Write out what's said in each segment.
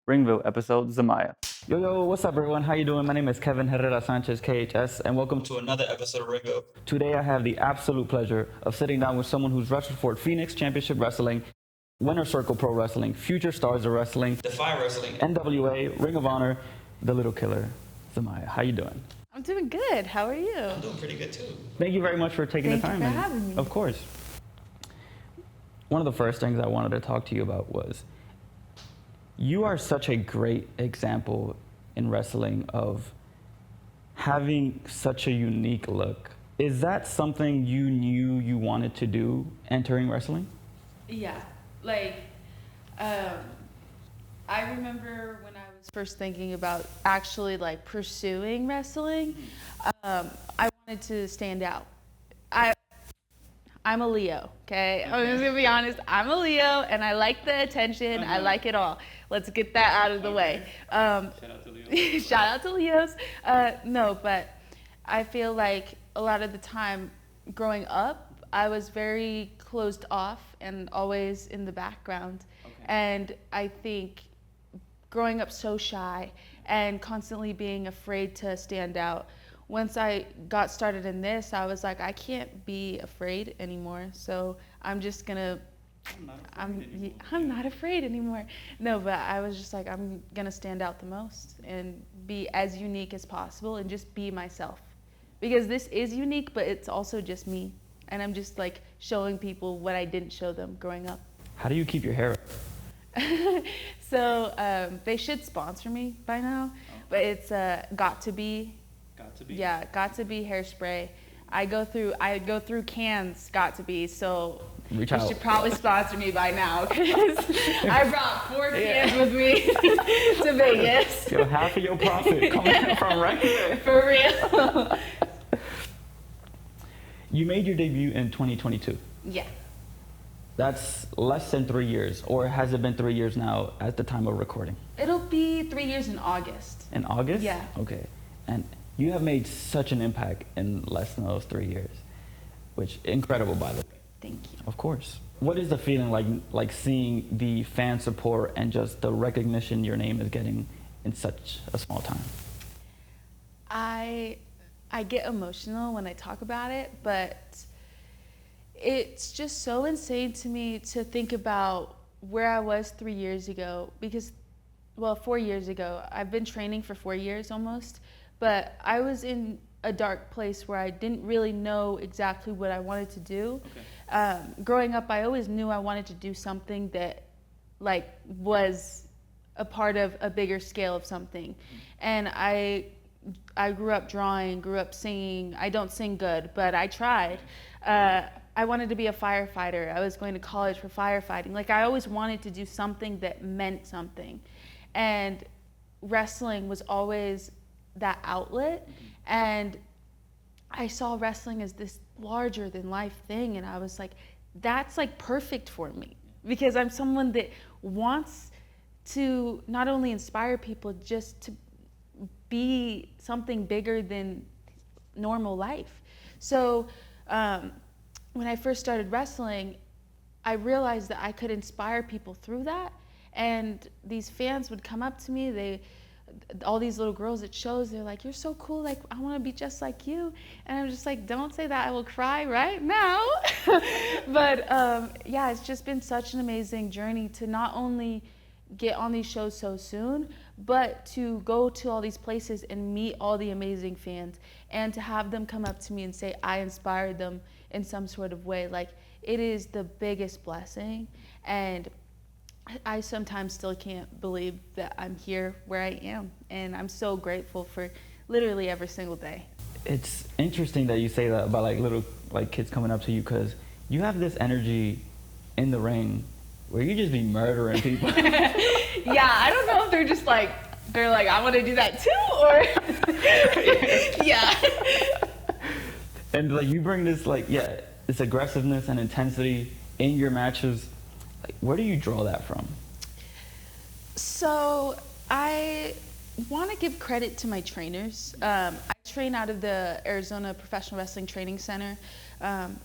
RingVille episode Zamaya. Yo, what's up, everyone? How you doing? My name is Kevin Herrera Sanchez, KHS, and welcome to another episode of RingVille. Today, I have the absolute pleasure of sitting down with someone who's wrestled for Phoenix Championship Wrestling, Winner Circle Pro Wrestling, Future Stars of Wrestling, Defy Wrestling, NWA, Ring of Honor, the Little Killer, Zamaya. How you doing? I'm doing good. How are you? I'm doing pretty good too. Thank you very much for taking the time. Thank you for having me. Of course. One of the first things I wanted to talk to you about was you are such a great example in wrestling of having such a unique look. Is that something you knew you wanted to do entering wrestling? Yeah. I remember when I was first thinking about actually pursuing wrestling, I wanted to stand out. I'm a Leo, okay? I'm just gonna be honest. I'm a Leo, and I like the attention. I like it all. Let's get that out of the way. Shout out to Leos. Shout out to Leos. No, but I feel like a lot of the time growing up, I was very closed off and always in the background. Okay. And I think growing up so shy and constantly being afraid to stand out, once I got started in this, I was like, I can't be afraid anymore. So I'm just gonna, I'm not afraid anymore. No, but I was just like, I'm gonna stand out the most and be as unique as possible and just be myself. Because this is unique, but it's also just me. And I'm just showing people what I didn't show them growing up. How do you keep your hair up? So they should sponsor me by now, but it's Got to Be. Got to be. Yeah, Got to Be hairspray. I go through cans Got to Be, so Reach you out. should probably sponsor me by now because I brought 4 cans with me to Vegas. Yo, half of your profit coming from right here. For real. You made your debut in 2022. Yeah. That's less than 3 years, or has it been 3 years now at the time of recording? It'll be 3 years in August. In August? Yeah. Okay. And you have made such an impact in less than those 3 years, which incredible, by the way. Thank you. Of course. What is the feeling like seeing the fan support and just the recognition your name is getting in such a small time? I get emotional when I talk about it, but it's just so insane to me to think about where I was 3 years ago because, 4 years ago. I've been training for 4 years almost, but I was in a dark place where I didn't really know exactly what I wanted to do. Okay. Growing up, I always knew I wanted to do something that was a part of a bigger scale of something. And I grew up drawing, grew up singing. I don't sing good, but I tried. I wanted to be a firefighter. I was going to college for firefighting. I always wanted to do something that meant something. And wrestling was always that outlet. And I saw wrestling as this larger than life thing. And I was like, that's perfect for me. Because I'm someone that wants to not only inspire people, just to be something bigger than normal life. So when I first started wrestling, I realized that I could inspire people through that. And these fans would come up to me, all these little girls at shows, they're like, you're so cool, I want to be just like you. And I'm just like, don't say that, I will cry right now. But yeah, it's just been such an amazing journey to not only get on these shows so soon, but to go to all these places and meet all the amazing fans and to have them come up to me and say I inspired them in some sort of way. It is the biggest blessing, and I sometimes still can't believe that I'm here where I am, and I'm so grateful for literally every single day. It's interesting that you say that about little kids coming up to you, because you have this energy in the ring where you just be murdering people. Yeah, I don't know if they're just they're like, I want to do that too, or yeah. And you bring this this aggressiveness and intensity in your matches. Where do you draw that from? So I want to give credit to my trainers. I train out of the Arizona Professional Wrestling Training Center.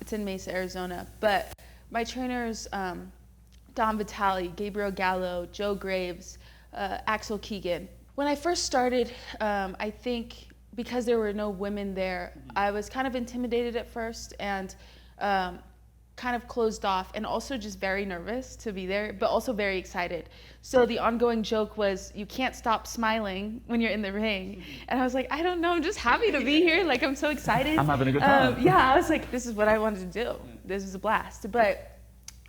It's in Mesa, Arizona. But my trainers, Don Vitale, Gabriel Gallo, Joe Graves, Axel Keegan. When I first started, I think because there were no women there, I was kind of intimidated at first and kind of closed off, and also just very nervous to be there, but also very excited. So the ongoing joke was, you can't stop smiling when you're in the ring. And I was like, I don't know, I'm just happy to be here. Like, I'm so excited. I'm having a good time. Yeah, I was like, this is what I wanted to do. This is a blast. But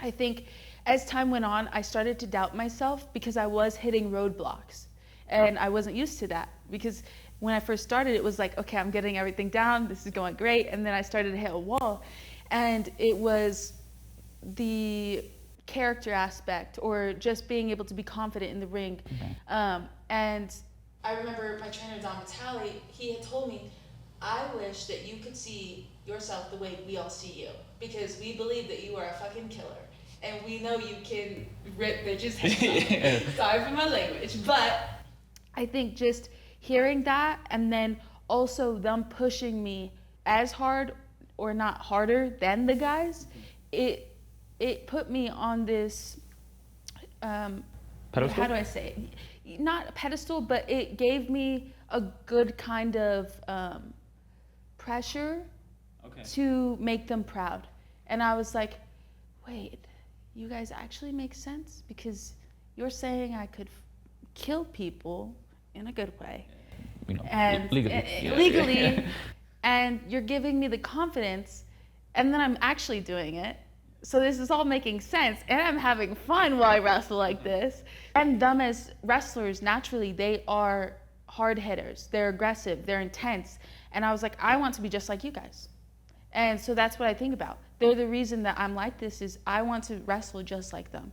I think as time went on, I started to doubt myself because I was hitting roadblocks. And I wasn't used to that, because when I first started, it was like, okay, I'm getting everything down. This is going great. And then I started to hit a wall. And it was the character aspect, or just being able to be confident in the ring. And I remember my trainer, Don Vitale, he had told me, I wish that you could see yourself the way we all see you, because we believe that you are a fucking killer. And we know you can rip bitches' heads off. Sorry for my language. But I think just hearing that, and then also them pushing me as hard or not harder than the guys, it put me on this, pedestal? how do I say it? Not a pedestal, but it gave me a good kind of pressure to make them proud. And I was like, wait, you guys actually make sense? Because you're saying I could kill people in a good way. You know, And legally, and you're giving me the confidence, and then I'm actually doing it. So this is all making sense, and I'm having fun while I wrestle like this. And them as wrestlers, naturally, they are hard hitters. They're aggressive, they're intense. And I was like, I want to be just like you guys. And so that's what I think about. They're the reason that I'm like this, is I want to wrestle just like them.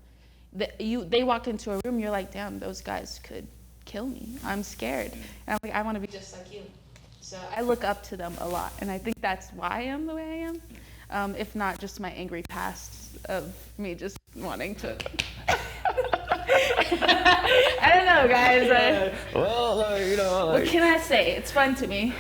They walk into a room, you're like, damn, those guys could kill me. I'm scared. And I'm like, I want to be just like you. So I look up to them a lot, and I think that's why I am the way I am. If not just my angry past of me just wanting to. I don't know, guys. Well, you know, like, what can I say? It's fun to me.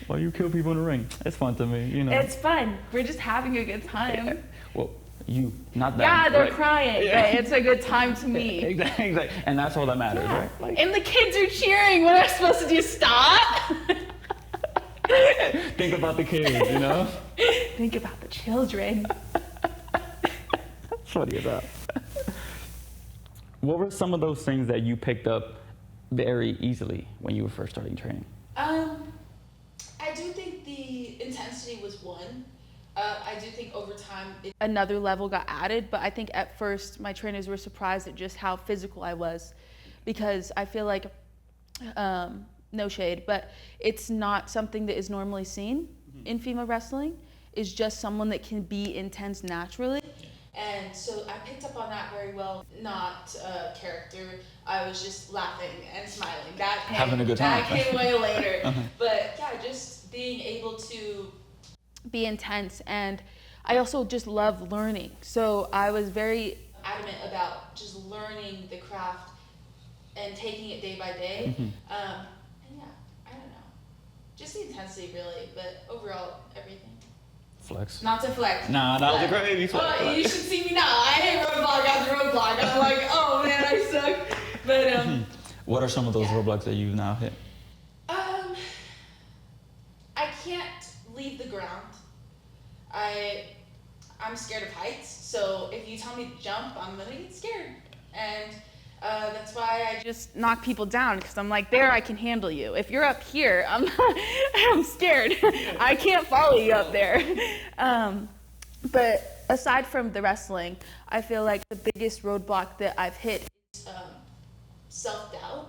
well, you kill people in the ring. It's fun to me, you know. It's fun. We're just having a good time. Yeah. Well, you, not that. Yeah, they're right? crying, Yeah. but it's a good time to me. Exactly. And that's all that matters, Yeah. right? Like, And the kids are cheering. What am I supposed to do? Stop? think about the kids, you know? Think about the children. That's funny about. What were some of those things that you picked up very easily when you were first starting training? I do think the intensity was one. I do think over time another level got added, but I think at first my trainers were surprised at just how physical I was, because I feel like, no shade, but it's not something that is normally seen in female wrestling. It's just someone that can be intense naturally. And so I picked up on that very well. Not character. I was just laughing and smiling. That came, having a good time. That came way later. But yeah, just being able to be intense. And I also just love learning. So I was very adamant about just learning the craft and taking it day by day. And yeah, I don't know. Just the intensity really, but overall everything. Flex. Not to flex. Nah, that was a gravy flex. Oh, you should see me now. I hit roadblock after roadblock. I'm like, oh man, I suck. But what are some of those roadblocks that you've now hit? I can't leave the ground. I'm scared of heights. So if you tell me to jump, I'm gonna get scared. And that's why I just knock people down, because I'm like, there, I can handle you. If you're up here, I'm scared. I can't follow you up there. But aside from the wrestling, I feel like the biggest roadblock that I've hit is self-doubt.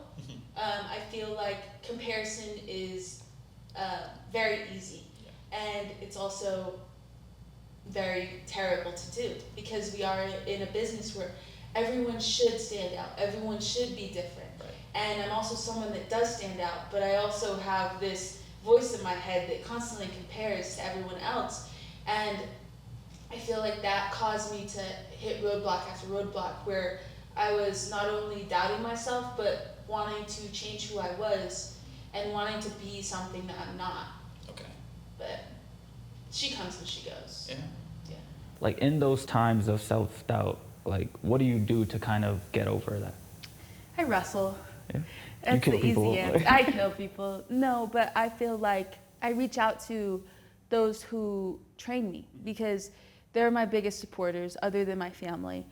I feel like comparison is very easy, and it's also very terrible to do, because we are in a business where everyone should stand out, everyone should be different. And I'm also someone that does stand out, but I also have this voice in my head that constantly compares to everyone else. And I feel like that caused me to hit roadblock after roadblock, where I was not only doubting myself, but wanting to change who I was and wanting to be something that I'm not. Okay. But she comes and she goes. Yeah. Yeah. Like in those times of self-doubt, Like, what do you do to kind of get over that? I wrestle. Yeah. That's kill the people. easy answer. I kill people. No, but I feel like I reach out to those who train me because they're my biggest supporters other than my family.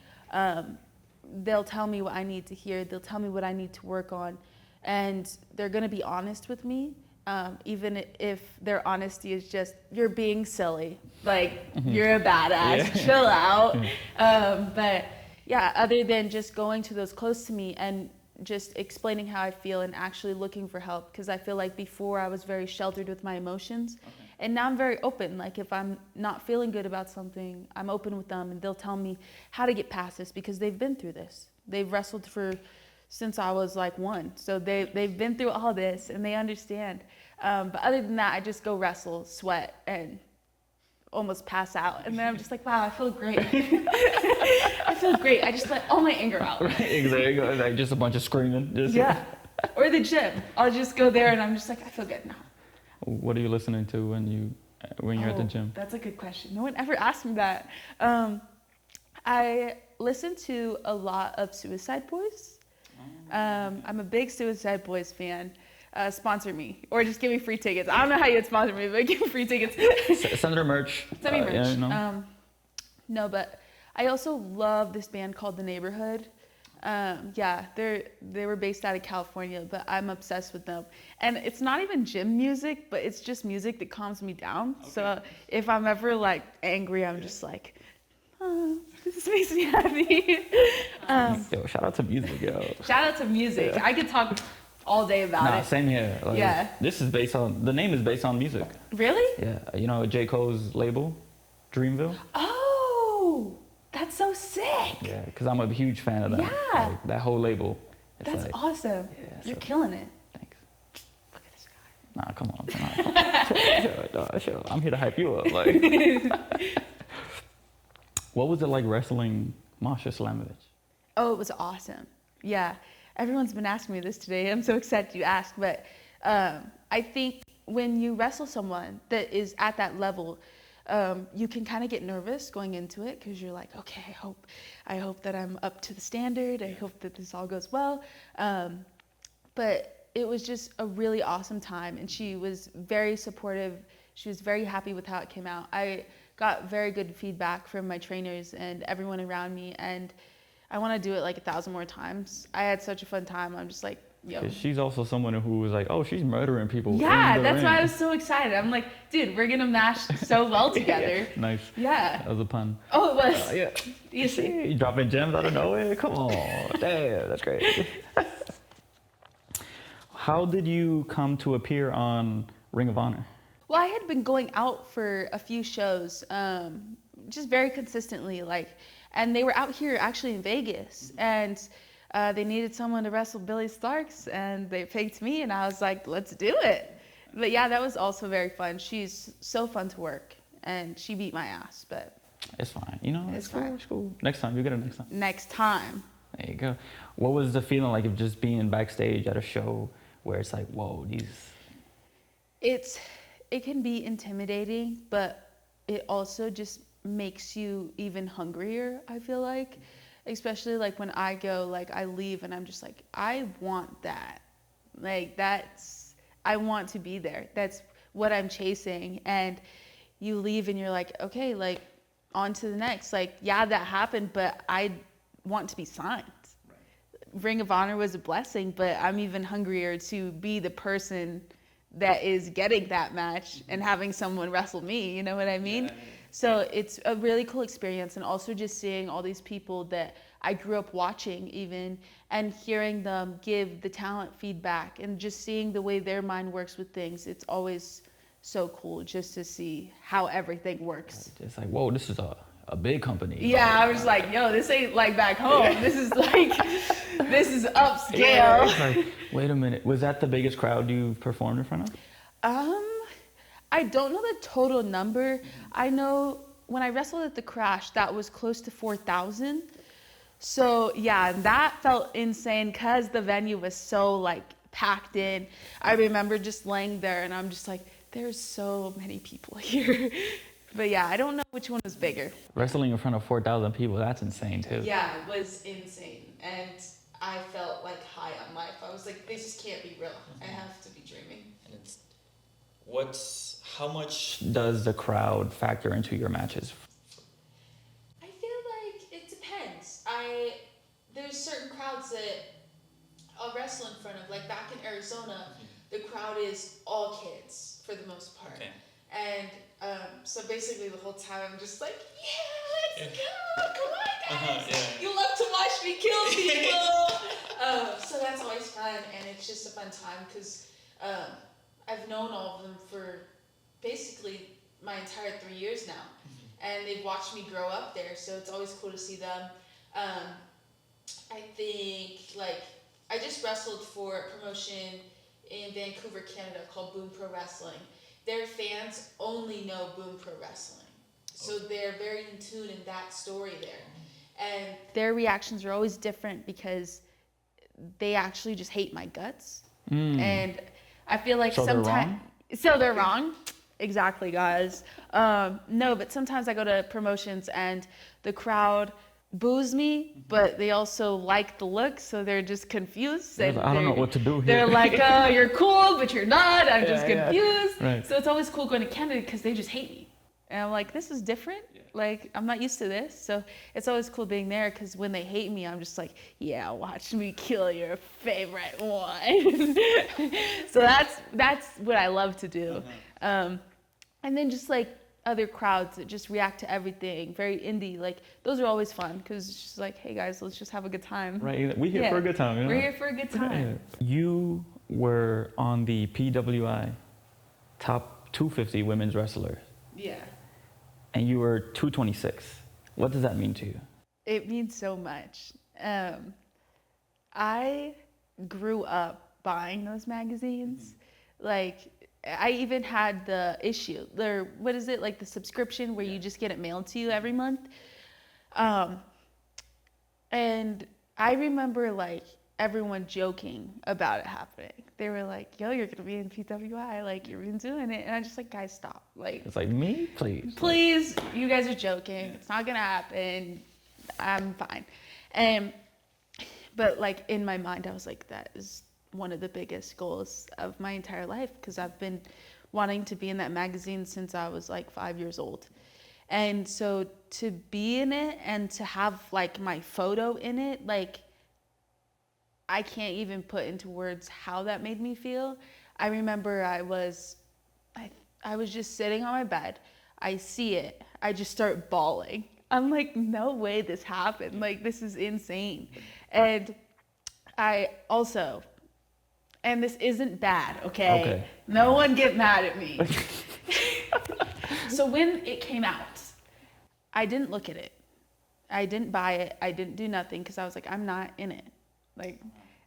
They'll tell me what I need to hear. They'll tell me what I need to work on. And they're going to be honest with me, even if their honesty is just, you're being silly. Like, you're a badass. Chill out. But yeah, other than just going to those close to me and just explaining how I feel and actually looking for help, because I feel like before I was very sheltered with my emotions, and now I'm very open. Like if I'm not feeling good about something, I'm open with them, and they'll tell me how to get past this because they've been through this. They've wrestled since I was like 1, so they've been through all this and they understand. But other than that, I just go wrestle, sweat, and almost pass out, and then I'm just like, wow, I feel great. I feel great. I just let all my anger out. Right, there you go. Like just a bunch of screaming. Yeah. Or the gym. I'll just go there and I'm just like, I feel good now. What are you listening to when you're at the gym? That's a good question. No one ever asked me that. I listen to a lot of Suicide Boys. I'm a big Suicide Boys fan. Sponsor me, or just give me free tickets. I don't know how you'd sponsor me, but give me free tickets. Send her merch. Send me merch. Yeah, no. No, but I also love this band called The Neighborhood. Yeah, they were based out of California, but I'm obsessed with them. And it's not even gym music, but it's just music that calms me down. Okay. So if I'm ever like angry, I'm just like, oh, this makes me happy. Yo, shout out to music, yo. Shout out to music. Yeah. I could talk all day about it. Same here. Like, yeah. The name is based on music. Really? Yeah. You know J. Cole's label, DreamVille? Oh, that's so sick. Yeah, because I'm a huge fan of that. Yeah. Like, that whole label. That's like, awesome. Yeah, you're killing it. Thanks. Look at this guy. Nah, come on. Sure. I'm here to hype you up. Like, what was it like wrestling Masha Slamovich? Oh, it was awesome. Yeah. Everyone's been asking me this today. I'm so excited you asked. But I think when you wrestle someone that is at that level, you can kind of get nervous going into it because you're like, okay, I hope that I'm up to the standard. I hope that this all goes well. But it was just a really awesome time, and she was very supportive. She was very happy with how it came out. I got very good feedback from my trainers and everyone around me, and I want to do it like 1,000 more times. I had such a fun time. I'm just like, yo. She's also someone who was like, oh, she's murdering people. Yeah, that's why I was so excited. I'm like, dude, we're going to mash so well together. Nice. Yeah. That was a pun. Oh, it was. Yeah. You see? You dropping gems out of nowhere? Come on. Damn, that's great. How did you come to appear on Ring of Honor? Well, I had been going out for a few shows, just very consistently, and they were out here actually in Vegas, and they needed someone to wrestle Billy Starks, and they picked me, and I was like, let's do it. But yeah, that was also very fun. She's so fun to work, and she beat my ass, but it's fine. You know, it's fine. It's cool. Next time, you get it next time. Next time. There you go. What was the feeling like of just being backstage at a show where it's like, whoa, It can be intimidating, but it also just makes you even hungrier, I feel like. Especially like when I go, like I leave and I'm just like, I want that. Like I want to be there. That's what I'm chasing. And you leave and you're like, okay, like on to the next. Like, yeah, that happened, but I want to be signed. Right. Ring of Honor was a blessing, but I'm even hungrier to be the person that is getting that match and having someone wrestle me, you know what I mean? Yeah. So it's a really cool experience, and also just seeing all these people that I grew up watching even, and hearing them give the talent feedback and just seeing the way their mind works with things. It's always so cool just to see how everything works. It's like, whoa, this is a big company. Yeah, I was like, yo, this ain't like back home. This is like, this is upscale. Yeah, it's like, wait a minute, was that the biggest crowd you've performed in front of? I don't know the total number. I know when I wrestled at the Crash, that was close to 4,000. So yeah, that felt insane because the venue was so like packed in. I remember just laying there and I'm just like, there's so many people here. But yeah, I don't know which one was bigger. Wrestling in front of 4,000 people, that's insane too. Yeah, it was insane. And I felt like high on life. I was like, this can't be real. I have to be dreaming. And how much does the crowd factor into your matches? I feel like it depends. There's certain crowds that I'll wrestle in front of. Like back in Arizona, the crowd is all kids for the most part. Okay. And so basically the whole time I'm just like, yeah, let's go, come on guys. You love to watch me kill people. So that's always fun, and it's just a fun time because I've known all of them for basically my entire 3 years now. And they've watched me grow up there, so it's always cool to see them. I think, like, I just wrestled for a promotion in Vancouver, Canada called Boom Pro Wrestling. Their fans only know Boom Pro Wrestling. So they're very in tune in that story there. And their reactions are always different because they actually just hate my guts. And I feel like sometimes... So they're wrong? Exactly, guys. No, but sometimes I go to promotions and the crowd boos me, but they also like the look, so they're just confused. I don't know what to do here. They're like, oh, you're cool, but you're not. I'm just confused. Yeah. Right. So it's always cool going to Canada because they just hate me. And I'm like, this is different. Like, I'm not used to this. So it's always cool being there because when they hate me, I'm just like, yeah, watch me kill your favorite one. So that's what I love to do. And then just like other crowds that just react to everything, very indie, like those are always fun because it's just like, hey guys, let's just have a good time. Right, we're here for a good time. You know? We're here for a good time. You were on the PWI top 250 women's wrestlers. Yeah. And you were 226. What does that mean to you? It means so much. I grew up buying those magazines. Like, I even had the issue, what is it, like the subscription where you just get it mailed to you every month. And I remember like everyone joking about it happening. They were like, yo, you're gonna be in PWI, like you've been doing it. And I'm just like, guys, stop. Like, it's like, me? Please, you guys are joking. It's not gonna happen. I'm fine. But like in my mind, I was like, that is one of the biggest goals of my entire life because I've been wanting to be in that magazine since I was like 5 years old. And so to be in it and to have like my photo in it, like I can't even put into words how that made me feel. I remember I was just sitting on my bed. I see it. I just start bawling. I'm like, no way this happened. Like, this is insane. And I also... And this isn't bad, okay? No one get mad at me. So when it came out, I didn't look at it. I didn't buy it. I didn't do nothing because I was like, I'm not in it. Like,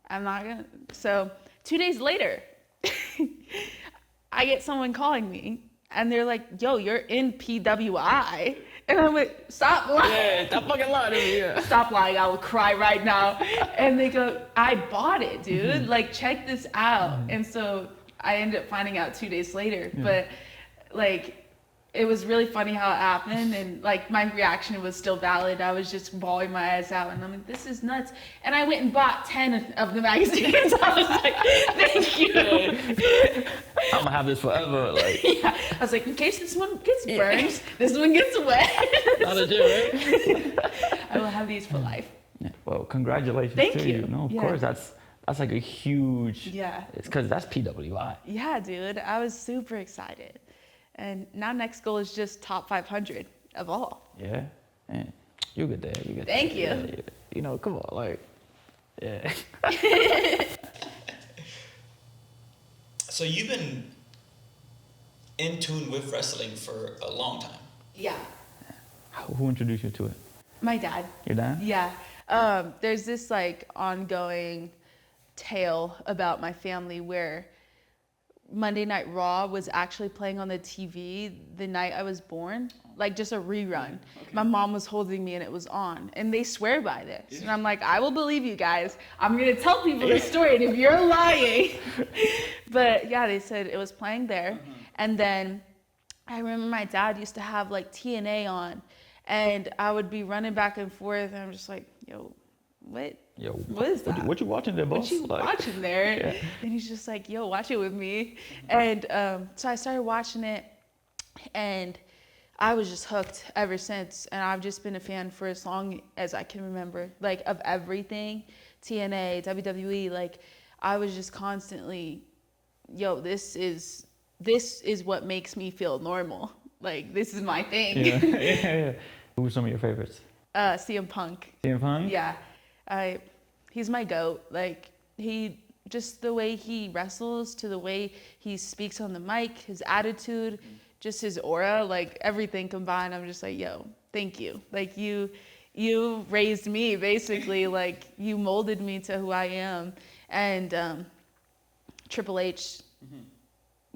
I'm not gonna. So 2 days later, I get someone calling me and they're like, yo, you're in PWI. And I'm like, stop lying. Yeah, stop fucking lying to me. Yeah. Stop lying, I will cry right now. And they go, I bought it, dude. Like, check this out. And so I ended up finding out 2 days later. But, like, it was really funny how it happened. And, like, my reaction was still valid. I was just bawling my eyes out. And I'm like, this is nuts. And I went and bought 10 of the magazines. I was like, thank you. I'm gonna have this forever. Like, yeah. I was like, in case this one gets burned, this one gets wet. Not a deal, right? I will have these for life. Yeah. Well, congratulations Thank to you. No, of course, that's like a huge. Yeah. It's because that's PWI. Yeah, dude. I was super excited, and now next goal is just top 500 of all. Yeah. You get there. You get. Thank you. Yeah. You know, come on, like, yeah. So you've been in tune with wrestling for a long time. Yeah. Who introduced you to it? My dad. Your dad? Yeah. There's this like ongoing tale about my family where Monday Night Raw was actually playing on the TV the night I was born, like just a rerun. Okay. My mom was holding me and it was on, and they swear by this. And I'm like, I will believe you guys. I'm gonna tell people this story, and if you're lying. But yeah, they said it was playing there. And then I remember my dad used to have like TNA on, and I would be running back and forth, and I'm just like, yo, what is that? What you watching there, boss? What you watching there? Yeah. And he's just like, yo, watch it with me. And so I started watching it, and I was just hooked ever since. And I've just been a fan for as long as I can remember, like of everything, TNA, WWE. Like I was just constantly, yo, this is what makes me feel normal. Like this is my thing. Yeah. Who were some of your favorites? CM Punk. CM Punk? Yeah, he's my goat. Like just the way he wrestles, to the way he speaks on the mic, his attitude, just his aura, like everything combined. I'm just like, yo, thank you. Like you raised me basically. Like you molded me to who I am. And Triple H,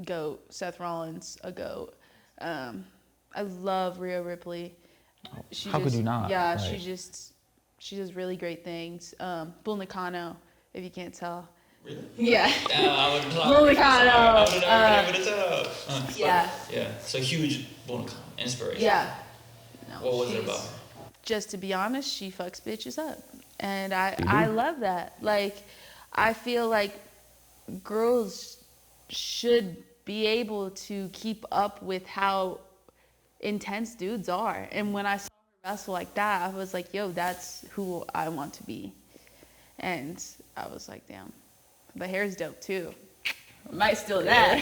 goat. Seth Rollins, a goat. I love Rhea Ripley. How could you not? Yeah, Like, she does really great things. Bull Nakano, if you can't tell. Really? Yeah. I would Bull Nakano. I would have never been able to tell. Yeah. Yeah. So huge Bull Nakano inspiration. Yeah. No, What was it she's- about her? Just to be honest, she fucks bitches up. And I love that. Like, I feel like girls should be able to keep up with how intense dudes are. And when I saw her wrestle like that, I was like, yo, that's who I want to be. And I was like, damn, the hair's dope too. Might steal that.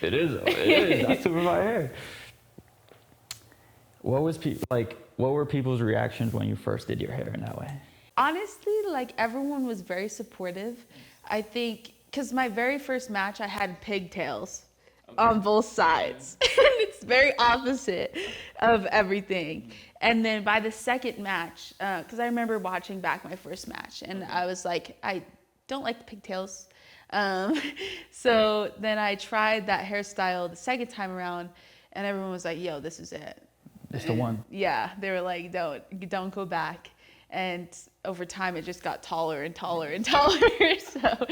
It is. It is. That's super fire hair. What were people's reactions when you first did your hair in that way? Honestly, like everyone was very supportive. I think because my very first match, I had pigtails on both sides. It's very opposite of everything. And then by the second match, because I remember watching back my first match, and I was like, I don't like the pigtails. So then I tried that hairstyle the second time around, and everyone was like, yo, this is it. It's the one. Yeah, they were like, don't go back. And over time, it just got taller and taller and taller. So,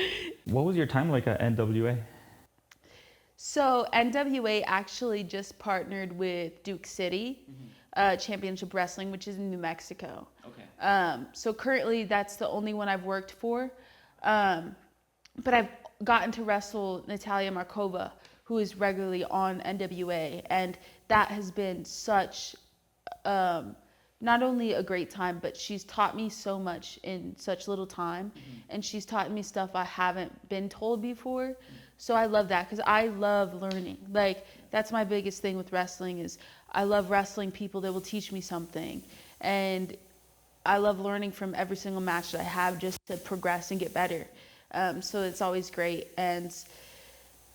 What was your time like at NWA? so NWA actually just partnered with Duke City Championship Wrestling, which is in New Mexico. Okay. So currently, that's the only one I've worked for. But I've gotten to wrestle Natalia Markova, who is regularly on NWA, and that has been such not only a great time, but she's taught me so much in such little time, and she's taught me stuff I haven't been told before. So I love that because I love learning. Like that's my biggest thing with wrestling is I love wrestling people that will teach me something, and I love learning from every single match that I have just to progress and get better. So it's always great. And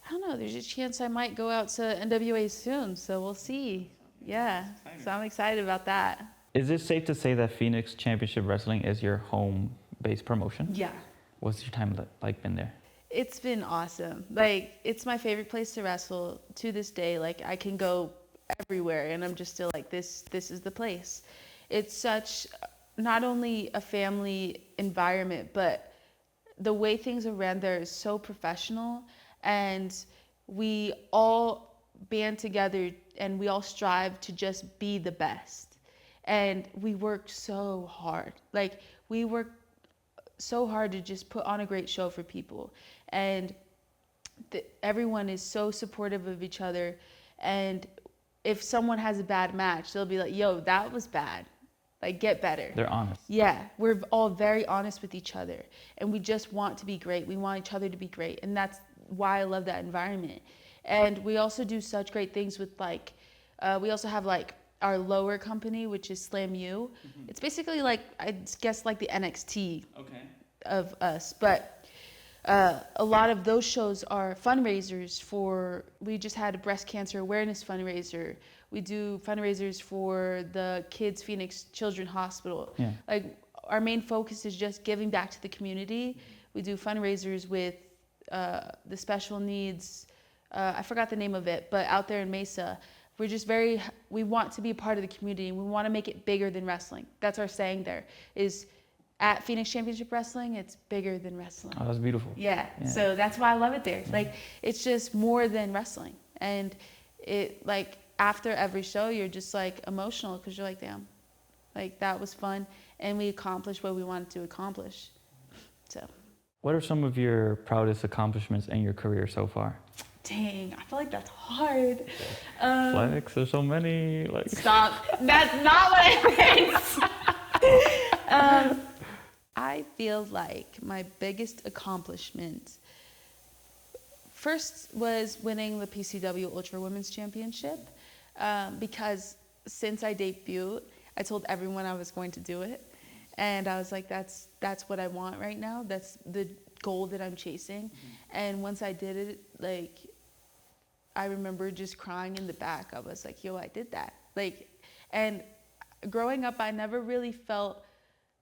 I don't know, there's a chance I might go out to NWA soon, so we'll see. Yeah, so I'm excited about that. Is it safe to say that Phoenix Championship Wrestling is your home-based promotion? Yeah. What's your time like been there? It's been awesome. Like, it's my favorite place to wrestle to this day. Like, I can go everywhere, and I'm just still like, this is the place. It's such, not only a family environment, but the way things are ran there is so professional, and we all band together, and we all strive to just be the best. And we work so hard. Like, we work so hard to just put on a great show for people. And everyone is so supportive of each other. And if someone has a bad match, they'll be like, yo, that was bad. Like, get better. They're honest. Yeah, we're all very honest with each other. And we just want to be great. We want each other to be great. And that's why I love that environment. And we also do such great things with, like, we also have, like, our lower company, which is Slam U. It's basically like, I guess, like the NXT of us. But a lot of those shows are fundraisers for, we just had a breast cancer awareness fundraiser. We do fundraisers for the Kids Phoenix Children's Hospital. Yeah. Like, our main focus is just giving back to the community. We do fundraisers with the special needs, I forgot the name of it, but out there in Mesa. We're just we want to be a part of the community, and we want to make it bigger than wrestling. That's our saying there, is at Phoenix Championship Wrestling, it's bigger than wrestling. Oh, that's beautiful. Yeah, Yeah. so that's why I love it there. Like, it's just more than wrestling. And it, like, after every show, you're just, like, emotional because you're like, damn, like, that was fun. And we accomplished what we wanted to accomplish. So. What are some of your proudest accomplishments in your career so far? Dang, I feel like that's hard. Flex, there's so many. Like. Stop. That's not what I meant. I feel like my biggest accomplishment first was winning the PCW Ultra Women's Championship, because since I debuted, I told everyone I was going to do it. And I was like, that's what I want right now. That's the goal that I'm chasing. And once I did it, like, I remember just crying in the back. I was like, yo, I did that. Like, and growing up, I never really felt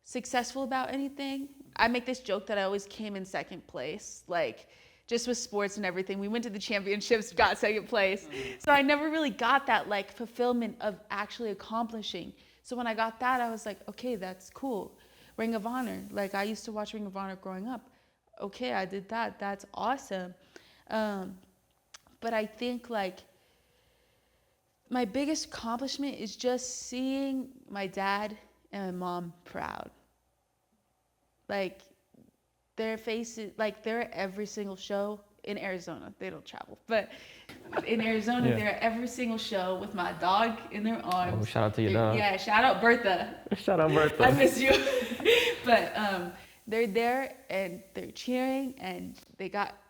successful about anything. I make this joke that I always came in second place, like, just with sports and everything. We went to the championships, got second place. So I never really got that, like, fulfillment of actually accomplishing. So when I got that, I was like, okay, that's cool. Ring of Honor. Like, I used to watch Ring of Honor growing up. Okay, I did that. That's awesome. But I think, like, my biggest accomplishment is just seeing my dad and my mom proud. Like, their faces, like, they're at every single show in Arizona. They don't travel. But in Arizona, Yeah. they're at every single show with my dog in their arms. Oh, shout out to your dog. Yeah, shout out Bertha. Shout out Bertha. I miss you. But they're there and they're cheering, and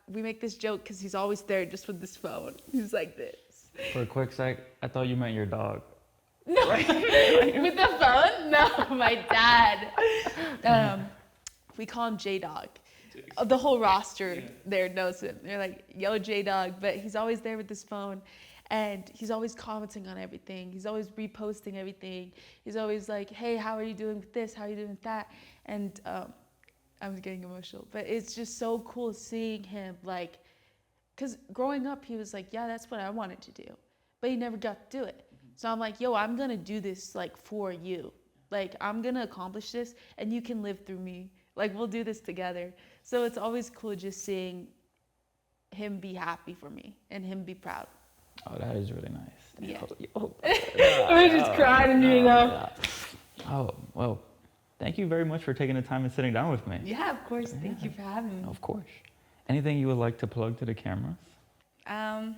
we make this joke because he's always there just with this phone. He's like this. For a quick sec, I thought you meant your dog. No, with the phone? No, my dad. We call him J-Dog. The whole roster there knows him. They're like, yo, J-Dog. But he's always there with his phone. And he's always commenting on everything. He's always reposting everything. He's always like, hey, how are you doing with this? How are you doing with that? And I was getting emotional. But it's just so cool seeing him, like, because growing up, he was like, yeah, that's what I wanted to do. But he never got to do it. So I'm like, yo, I'm going to do this, like, for you. Like, I'm going to accomplish this, and you can live through me. Like, we'll do this together. So it's always cool just seeing him be happy for me and him be proud. Oh, that is really nice. Yeah. Oh, We just cried and you know. Oh, well, thank you very much for taking the time and sitting down with me. Yeah, of course. Thank you for having me. Of course. Anything you would like to plug to the cameras? I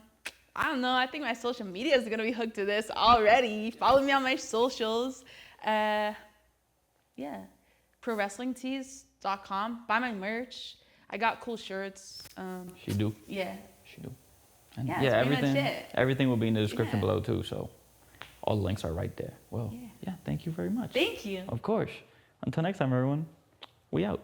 don't know. I think my social media is going to be hooked to this already. Follow me on my socials. Yeah. ProWrestlingTees.com. Buy my merch. I got cool shirts. She do. Yeah. She do. And Yeah, that's pretty much it. everything will be in the description Yeah. below too, so all the links are right there. Well, yeah, thank you very much. Thank you. Of course. Until next time, everyone, we out.